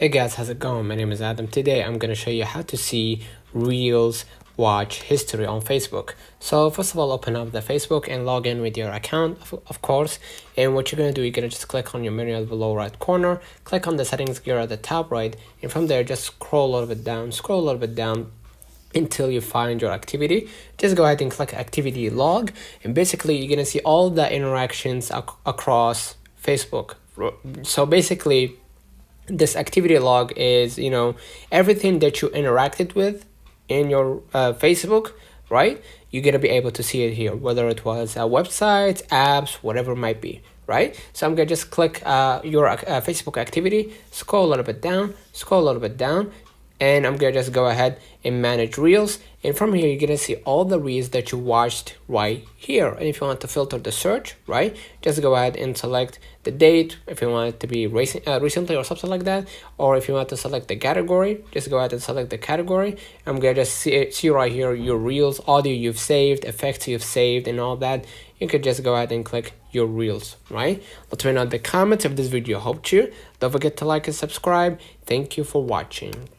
Hey guys, how's it going? My name is Adam. Today I'm going to show you how to see Reels watch history on Facebook. So first of all, open up the Facebook and log in with your account, of course. And what you're going to do, you're going to just click on your menu at the lower right corner, click on the settings gear at the top right, and from there just scroll a little bit down until you find your activity. Just go ahead and click activity log, and basically you're going to see all the interactions across Facebook. So basically this activity log is, everything that you interacted with in your Facebook, right? You're gonna be able to see it here, whether it was websites, apps, whatever it might be, right? So I'm gonna just click your Facebook activity, scroll a little bit down, and I'm gonna just go ahead and manage Reels. And from here, you're gonna see all the Reels that you watched right here. And if you want to filter the search, right, just go ahead and select the date, if you want it to be recently or something like that. Or if you want to select the category, just go ahead and select the category. I'm gonna just see right here your Reels, audio you've saved, effects you've saved, and all that. You could just go ahead and click your Reels, right? Let me know in the comments if this video helped you. Don't forget to like and subscribe. Thank you for watching.